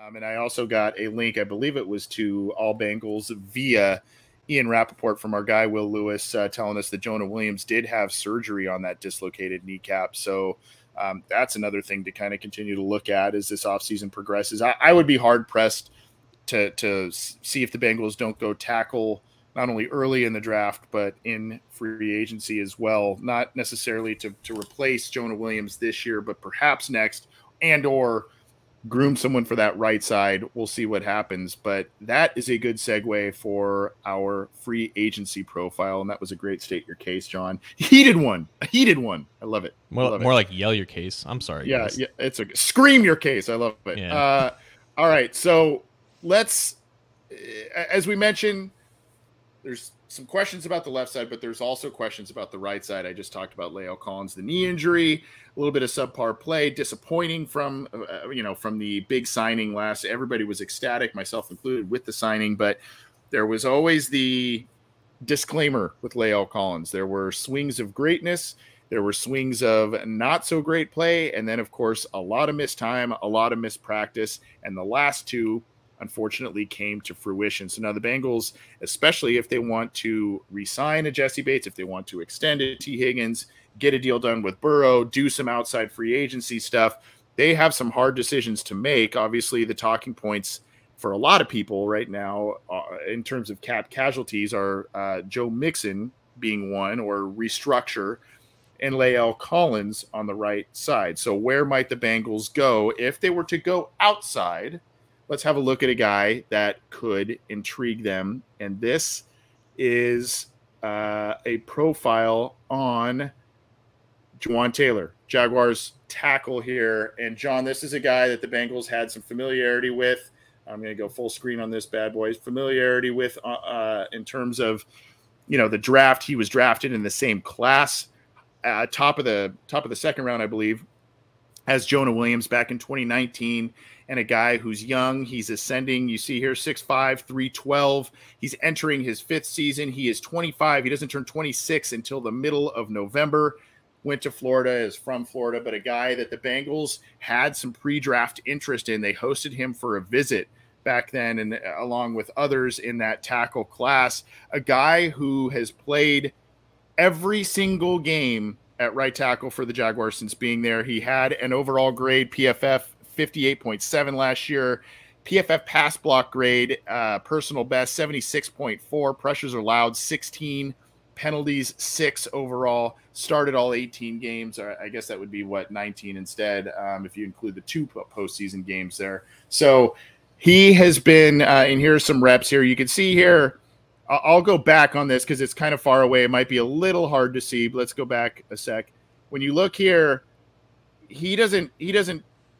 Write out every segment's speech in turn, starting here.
And I also got a link, I believe it was to All Bengals via Ian Rappaport from our guy Will Lewis, telling us that Jonah Williams did have surgery on that dislocated kneecap. So that's another thing to kind of continue to look at as this offseason progresses. I would be hard-pressed to see if the Bengals don't go tackle not only early in the draft, but in free agency as well. Not necessarily to replace Jonah Williams this year, but perhaps next, and or groom someone for that right side. We'll see what happens, but that is a good segue for our free agency profile, and that was a great state your case, John. Heated one. I love it. More like yell your case. I'm sorry. Yeah, guys. yeah, it's a scream your case. I love it. Yeah. All right, so let's, as we mentioned, there's some questions about the left side, but there's also questions about the right side. I just talked about La'el Collins, the knee injury, a little bit of subpar play, disappointing from the big signing last. Everybody was ecstatic, myself included, with the signing, but there was always the disclaimer with La'el Collins. There were swings of greatness. There were swings of not so great play. And then, of course, a lot of missed time, a lot of missed practice. And the last two, unfortunately, came to fruition. So now the Bengals, especially if they want to re-sign a Jesse Bates, if they want to extend it to T. Higgins, get a deal done with Burrow, do some outside free agency stuff, they have some hard decisions to make. Obviously, the talking points for a lot of people right now in terms of cap casualties are Joe Mixon being one, or restructure, and La'el Collins on the right side. So where might the Bengals go if they were to go outside? Let's have a look at a guy that could intrigue them. And this is a profile on Jawaan Taylor, Jaguars tackle here. And John, this is a guy that the Bengals had some familiarity with. I'm going to go full screen on this bad boy. Familiarity with in terms of, the draft. He was drafted in the same class, top of the second round, I believe, as Jonah Williams back in 2019, and a guy who's young. He's ascending. You see here, 6'5", 312. He's entering his fifth season. He is 25. He doesn't turn 26 until the middle of November. Went to Florida, is from Florida, but a guy that the Bengals had some pre-draft interest in. They hosted him for a visit back then, and along with others in that tackle class, a guy who has played every single game at right tackle for the Jaguars since being there. He had an overall grade, PFF 58.7 last year. PFF pass block grade, personal best 76.4. Pressures allowed 16. Penalties 6 overall. Started all 18 games. Or I guess that would be 19 instead, if you include the 2 postseason games there. So he has been, and here's some reps here. You can see here, I'll go back on this because it's kind of far away. It might be a little hard to see, but let's go back a sec. When you look here, he doesn't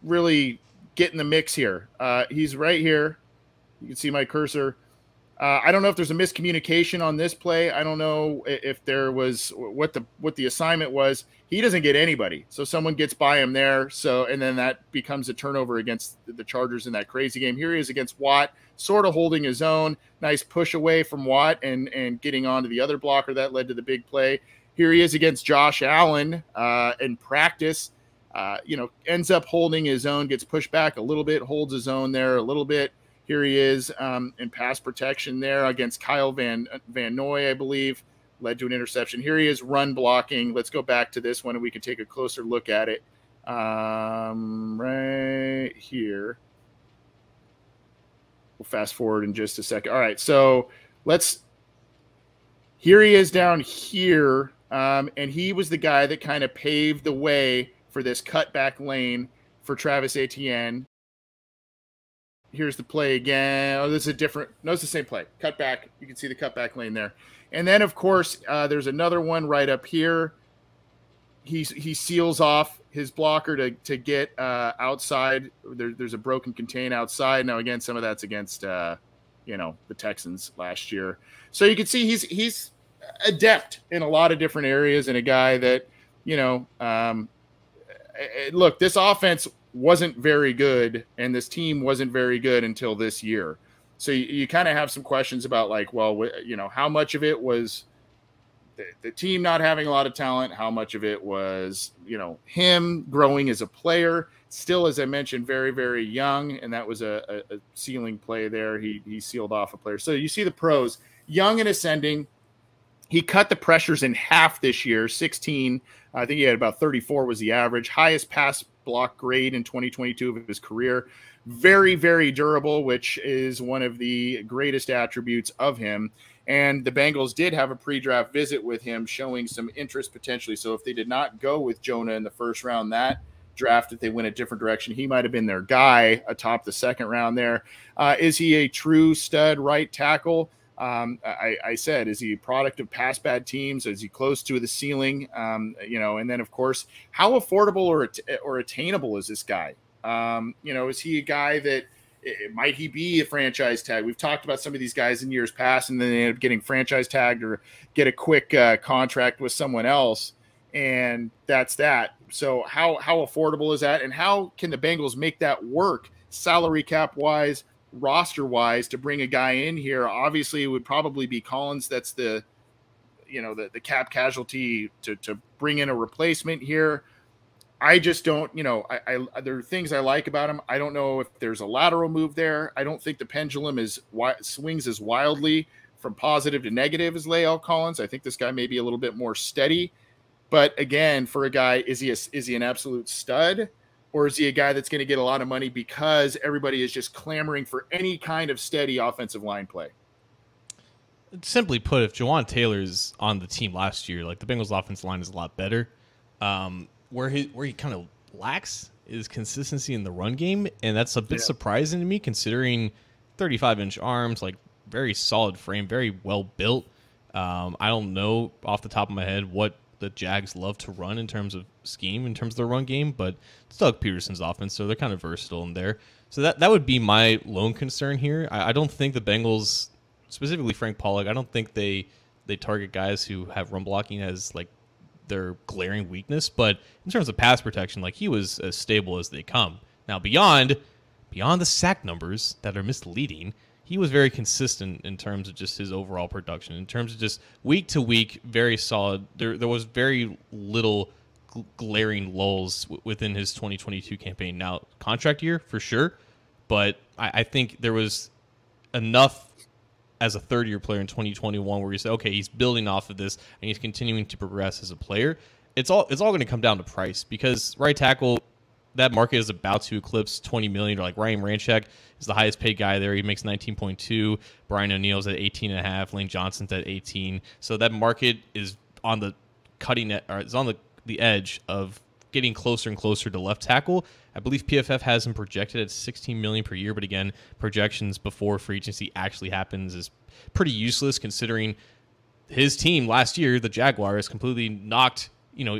really get in the mix here. He's right here. You can see my cursor. I don't know if there's a miscommunication on this play. I don't know if there was what the assignment was. He doesn't get anybody, so someone gets by him there. So, and then that becomes a turnover against the Chargers in that crazy game. Here he is against Watt, sort of holding his own. Nice push away from Watt and getting onto the other blocker that led to the big play. Here he is against Josh Allen in practice. Ends up holding his own, gets pushed back a little bit, holds his own there a little bit. Here he is in pass protection there against Kyle Van Noy, I believe, led to an interception. Here he is run blocking. Let's go back to this one and we can take a closer look at it right here. We'll fast forward in just a second. All right, so here he is down here, and he was the guy that kind of paved the way for this cutback lane for Travis Etienne. Here's the play again. Oh, this is a different. No, it's the same play. Cutback. You can see the cutback lane there. And then, of course, there's another one right up here. He seals off his blocker to get outside. There's a broken contain outside. Now, again, some of that's against the Texans last year. So you can see he's adept in a lot of different areas, and a guy that look, this offense wasn't very good, and this team wasn't very good until this year. So you kind of have some questions about how much of it was the team not having a lot of talent, how much of it was, him growing as a player. Still, as I mentioned, very, very young, and that was a ceiling play there. He sealed off a player. So you see the pros, young and ascending. He cut the pressures in half this year, 16. I think he had about 34 was the average. Highest pass block grade in 2022 of his career. Very, very durable, which is one of the greatest attributes of him. And the Bengals did have a pre-draft visit with him showing some interest potentially. So if they did not go with Jonah in the first round, that draft, if they went a different direction, he might have been their guy atop the second round there. Is he a true stud right tackle? I said, is he a product of past bad teams? Is he close to the ceiling? And then of course, how affordable or attainable is this guy? Is he a guy that might he be a franchise tag? We've talked about some of these guys in years past, and then they end up getting franchise tagged or get a quick contract with someone else. And that's that. So how affordable is that? And how can the Bengals make that work salary cap wise, roster wise, to bring a guy in here? Obviously it would probably be Collins. That's the cap casualty to bring in a replacement here. I just don't, there are things I like about him. I don't know if there's a lateral move there. I don't think the pendulum swings as wildly from positive to negative as La'el Collins. I think this guy may be a little bit more steady. But again, for a guy, is he an absolute stud? Or is he a guy that's going to get a lot of money because everybody is just clamoring for any kind of steady offensive line play? Simply put, if Jawaan Taylor's on the team last year, like the Bengals offensive line is a lot better. Where he kind of lacks is consistency in the run game, and that's a bit surprising to me considering 35-inch arms, like very solid frame, very well built. I don't know off the top of my head what the Jags love to run in terms of scheme, in terms of their run game, but it's Doug Peterson's offense, so they're kind of versatile in there. So that would be my lone concern here. I don't think the Bengals, specifically Frank Pollock, I don't think they target guys who have run blocking as like their glaring weakness, but in terms of pass protection, like he was as stable as they come. Now beyond the sack numbers that are misleading, he was very consistent in terms of just his overall production. In terms of just week to week, very solid. There was very little glaring lulls within his 2022 campaign. Now, contract year for sure, but I think there was enough as a third-year player in 2021 where you say, okay, he's building off of this and he's continuing to progress as a player. It's all going to come down to price, because right tackle, that market is about to eclipse $20 million. Or like Ryan Ramczyk is the highest paid guy there. He makes 19.2. Brian O'Neill's at 18.5. Lane Johnson's at 18. So that market is on the the edge of getting closer and closer to left tackle. I believe PFF has him projected at $16 million per year, but again, projections before free agency actually happens is pretty useless considering his team last year, the Jaguars, completely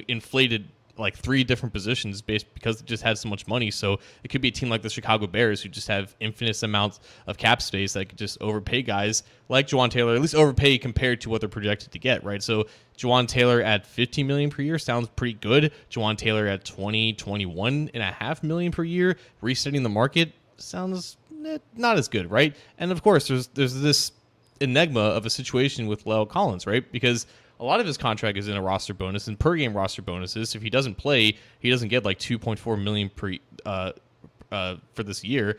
inflated like 3 different positions because it just had so much money. So it could be a team like the Chicago Bears who just have infinite amounts of cap space that could just overpay guys like Jawaan Taylor, at least overpay compared to what they're projected to get, right? So Jawaan Taylor at $15 million per year sounds pretty good. Jawaan Taylor at $21.5 million per year, resetting the market, sounds not as good, right? And of course, there's this enigma of a situation with La'el Collins, right? Because a lot of his contract is in a roster bonus and per game roster bonuses. If he doesn't play, he doesn't get like $2.4 million for this year.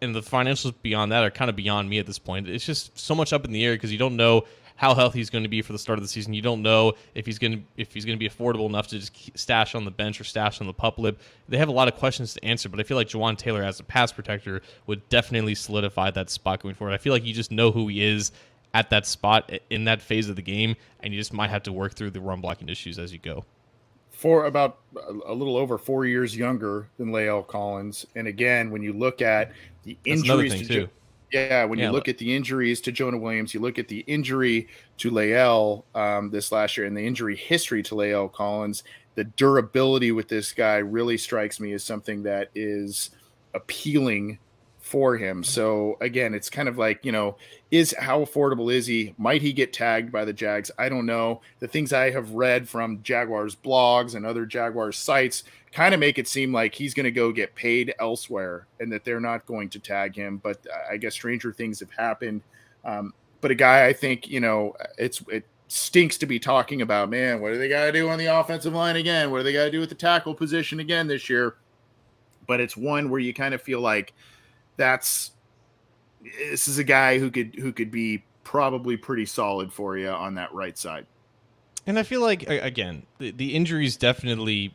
And the financials beyond that are kind of beyond me at this point. It's just so much up in the air because you don't know how healthy he's going to be for the start of the season. You don't know if he's going to be affordable enough to just stash on the bench or stash on the pup lip. They have a lot of questions to answer, but I feel like Jawaan Taylor as a pass protector would definitely solidify that spot going forward. I feel like you just know who he is at that spot in that phase of the game, and you just might have to work through the run blocking issues as you go. For about a little over 4 years younger than La'el Collins. And again, when you look at the injuries you look at the injuries to Jonah Williams, you look at the injury to La'el this last year and the injury history to La'el Collins, the durability with this guy really strikes me as something that is appealing for him. So again, it's kind of like, how affordable is he? Might he get tagged by the Jags? I don't know. The things I have read from Jaguars blogs and other Jaguars sites kind of make it seem like he's going to go get paid elsewhere and that they're not going to tag him. But I guess stranger things have happened. But a guy, I think, stinks to be talking about, man, what do they got to do on the offensive line again? What do they got to do with the tackle position again this year? But it's one where you kind of feel like this is a guy who could be probably pretty solid for you on that right side. And I feel like, again, the injuries definitely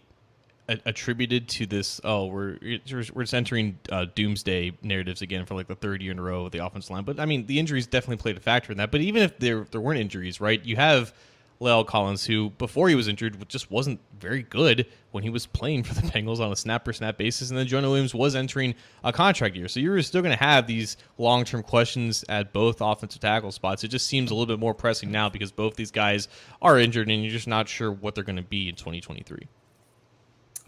attributed to this. Oh, we're just entering doomsday narratives again for like the third year in a row with the offensive line. But I mean, the injuries definitely played a factor in that. But even if there weren't injuries, right? You have La'el Collins, who before he was injured just wasn't very good when he was playing for the Bengals on a snap per snap basis, and then Jonah Williams was entering a contract year. So you're still going to have these long-term questions at both offensive tackle spots. It just seems a little bit more pressing now because both these guys are injured, and you're just not sure what they're going to be in 2023.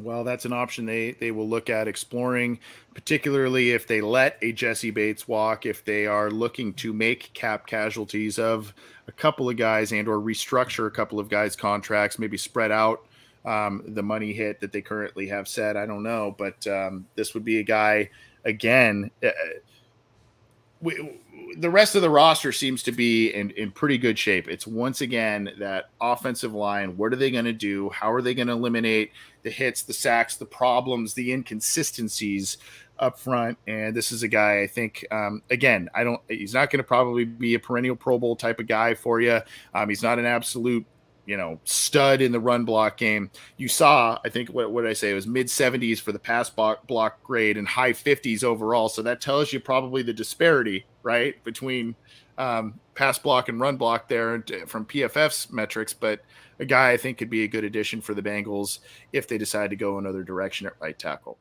Well, that's an option they will look at exploring, particularly if they let a Jesse Bates walk, if they are looking to make cap casualties of a couple of guys and or restructure a couple of guys' contracts, maybe spread out the money hit that they currently have set. I don't know, but this would be a guy, again, the rest of the roster seems to be in pretty good shape. It's once again that offensive line. What are they going to do? How are they going to eliminate the hits, the sacks, the problems, the inconsistencies up front? And this is a guy, I think, again, he's not going to probably be a perennial Pro Bowl type of guy for you. He's not an absolute, stud in the run block game. You saw, I think, what did I say? It was mid-70s for the pass block grade and high 50s overall. So that tells you probably the disparity, right, between pass block and run block there from PFF's metrics. But a guy I think could be a good addition for the Bengals if they decide to go another direction at right tackle.